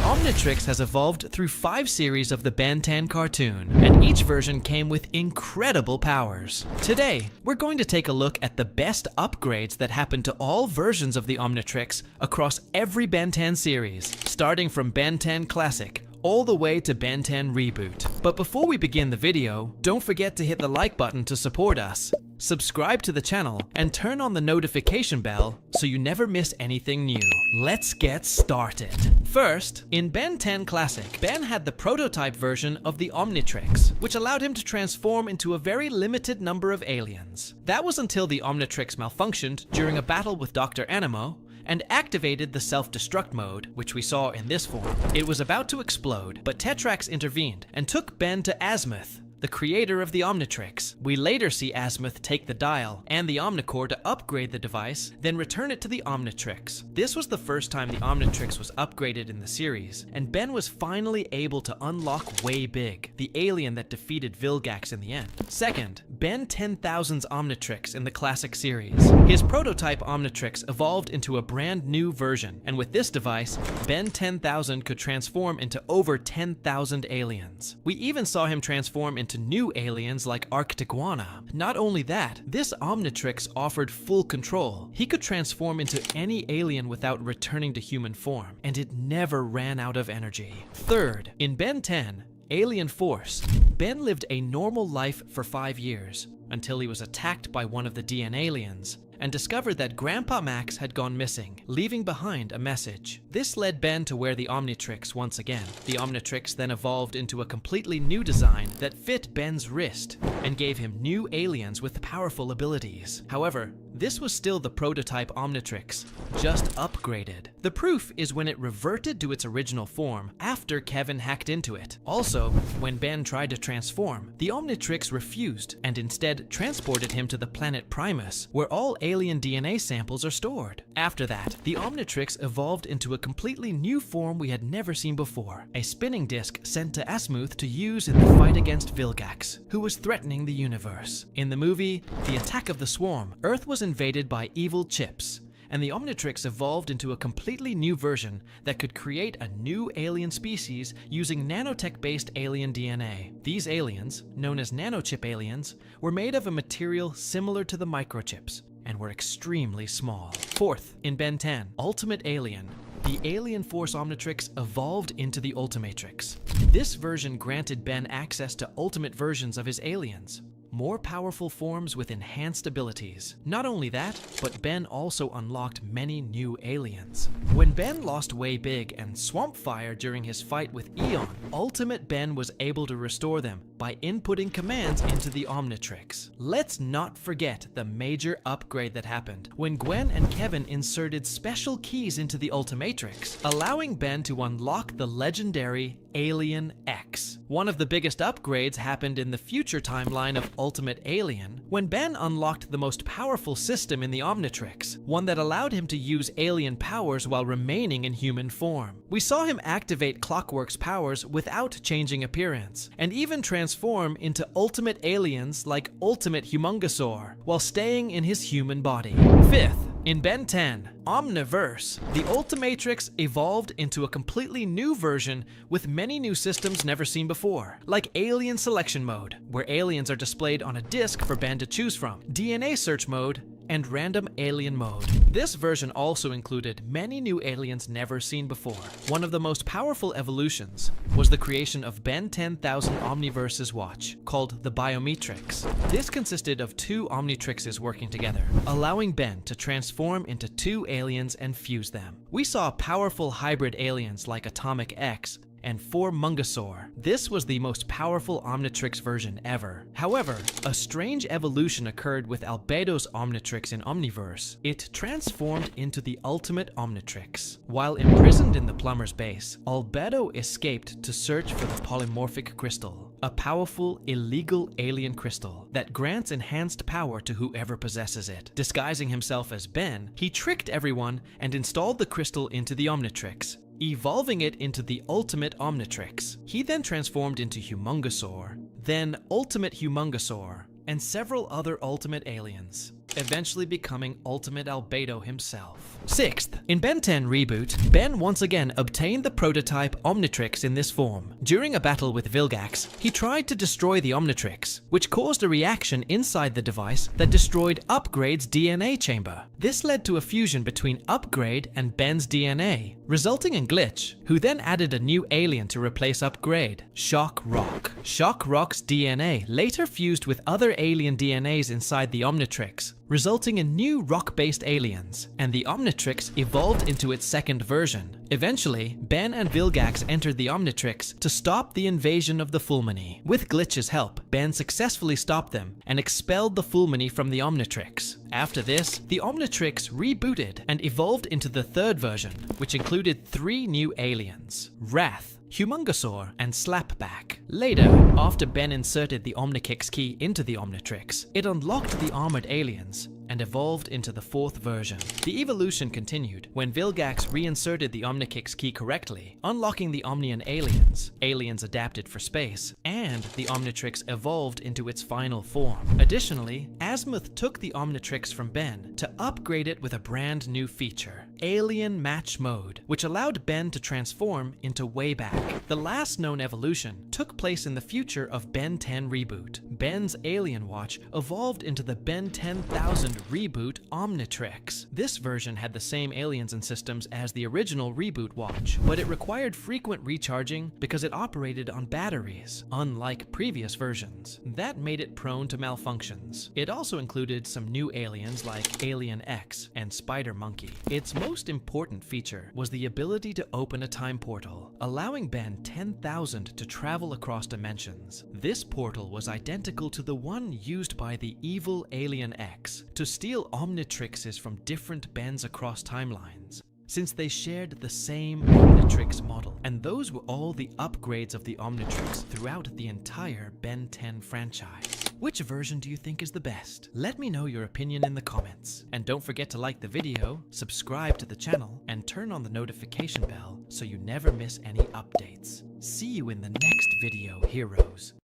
Omnitrix has evolved through 5 series of the Ben 10 cartoon, and each version came with incredible powers. Today, we're going to take a look at the best upgrades that happened to all versions of the Omnitrix across every Ben 10 series, starting from Ben 10 Classic all the way to Ben 10 Reboot. But before we begin the video, don't forget to hit the like button to support us, subscribe to the channel, and turn on the notification bell so you never miss anything new. Let's get started. First, in Ben 10 Classic, Ben had the prototype version of the Omnitrix, which allowed him to transform into a very limited number of aliens. That was until the Omnitrix malfunctioned during a battle with Dr. Animo, and activated the self-destruct mode, which we saw in this form. It was about to explode, but Tetrax intervened and took Ben to Azimuth, the creator of the Omnitrix. We later see Azimuth take the dial and the Omnicore to upgrade the device, then return it to the Omnitrix. This was the first time the Omnitrix was upgraded in the series, and Ben was finally able to unlock Way Big, the alien that defeated Vilgax in the end. Second, Ben 10,000's Omnitrix in the classic series. His prototype Omnitrix evolved into a brand new version, and with this device, Ben 10,000 could transform into over 10,000 aliens. We even saw him transform into new aliens like Arctiguana. Not only that, this Omnitrix offered full control. He could transform into any alien without returning to human form, and it never ran out of energy. Third, in Ben 10, Alien Force, Ben lived a normal life for 5 years, until he was attacked by one of the DN aliens, and discovered that Grandpa Max had gone missing, leaving behind a message. This led Ben to wear the Omnitrix once again. The Omnitrix then evolved into a completely new design that fit Ben's wrist, and gave him new aliens with powerful abilities. However, this was still the prototype Omnitrix, just upgraded. The proof is when it reverted to its original form after Kevin hacked into it. Also, when Ben tried to transform, the Omnitrix refused and instead transported him to the planet Primus, where all alien DNA samples are stored. After that, the Omnitrix evolved into a completely new form we had never seen before, a spinning disc sent to Azimuth to use in the fight against Vilgax, who was threatening the universe. In the movie, The Attack of the Swarm, Earth was invaded by evil chips, and the Omnitrix evolved into a completely new version that could create a new alien species using nanotech-based alien DNA. These aliens, known as nanochip aliens, were made of a material similar to the microchips, and were extremely small. Fourth, in Ben 10, Ultimate Alien, the Alien Force Omnitrix evolved into the Ultimatrix. This version granted Ben access to ultimate versions of his aliens, more powerful forms with enhanced abilities. Not only that, but Ben also unlocked many new aliens. When Ben lost Way Big and Swampfire during his fight with Eon, Ultimate Ben was able to restore them by inputting commands into the Omnitrix. Let's not forget the major upgrade that happened when Gwen and Kevin inserted special keys into the Ultimatrix, allowing Ben to unlock the legendary Alien X. One of the biggest upgrades happened in the future timeline of Ultimate Alien, when Ben unlocked the most powerful system in the Omnitrix, one that allowed him to use alien powers while remaining in human form. We saw him activate Clockwork's powers without changing appearance, and even transform into ultimate aliens like Ultimate Humongosaur, while staying in his human body. Fifth, in Ben 10, Omniverse, the Ultimatrix evolved into a completely new version with many new systems never seen before, like Alien Selection Mode, where aliens are displayed on a disc for Ben to choose from, DNA Search Mode, and Random Alien Mode. This version also included many new aliens never seen before. One of the most powerful evolutions was the creation of Ben 10,000 Omniverse's watch, called the Biometrix. This consisted of 2 Omnitrixes working together, allowing Ben to transform into 2 aliens and fuse them. We saw powerful hybrid aliens like Atomic X and 4 Mungosaur. This was the most powerful Omnitrix version ever. However, a strange evolution occurred with Albedo's Omnitrix in Omniverse. It transformed into the Ultimate Omnitrix. While imprisoned in the plumber's base, Albedo escaped to search for the polymorphic crystal, a powerful, illegal alien crystal that grants enhanced power to whoever possesses it. Disguising himself as Ben, he tricked everyone and installed the crystal into the Omnitrix, evolving it into the Ultimate Omnitrix. He then transformed into Humongosaur, then Ultimate Humongosaur, and several other ultimate aliens. eventually becoming Ultimate Albedo himself. 6th, in Ben 10 Reboot, Ben once again obtained the prototype Omnitrix in this form. During a battle with Vilgax, he tried to destroy the Omnitrix, which caused a reaction inside the device that destroyed Upgrade's DNA chamber. This led to a fusion between Upgrade and Ben's DNA, resulting in Glitch, who then added a new alien to replace Upgrade, Shock Rock. Shock Rock's DNA later fused with other alien DNAs inside the Omnitrix, resulting in new rock-based aliens, and the Omnitrix evolved into its second version. Eventually, Ben and Vilgax entered the Omnitrix to stop the invasion of the Fulmini. With Glitch's help, Ben successfully stopped them and expelled the Fulmini from the Omnitrix. After this, the Omnitrix rebooted and evolved into the third version, which included 3 new aliens: Wrath, Humongosaur, and Slapback. Later, after Ben inserted the Omnikix key into the Omnitrix, it unlocked the armored aliens and evolved into the 4th version. The evolution continued when Vilgax reinserted the Omnikix key correctly, unlocking the Omnian aliens, aliens adapted for space, and the Omnitrix evolved into its final form. Additionally, Azimuth took the Omnitrix from Ben to upgrade it with a brand new feature, Alien Match Mode, which allowed Ben to transform into Wayback. The last known evolution took place in the future of Ben 10 Reboot. Ben's Alien Watch evolved into the Ben 10,000 Reboot Omnitrix. This version had the same aliens and systems as the original Reboot Watch, but it required frequent recharging because it operated on batteries, unlike previous versions. That made it prone to malfunctions. It also included some new aliens like Alien X and Spider Monkey. Its most important feature was the ability to open a time portal, allowing Ben 10,000 to travel across dimensions. This portal was identical to the one used by the evil Alien X to steal Omnitrixes from different Bens across timelines, since they shared the same Omnitrix model, and those were all the upgrades of the Omnitrix throughout the entire Ben 10 franchise. Which version do you think is the best? Let me know your opinion in the comments. And don't forget to like the video, subscribe to the channel, and turn on the notification bell so you never miss any updates. See you in the next video, heroes.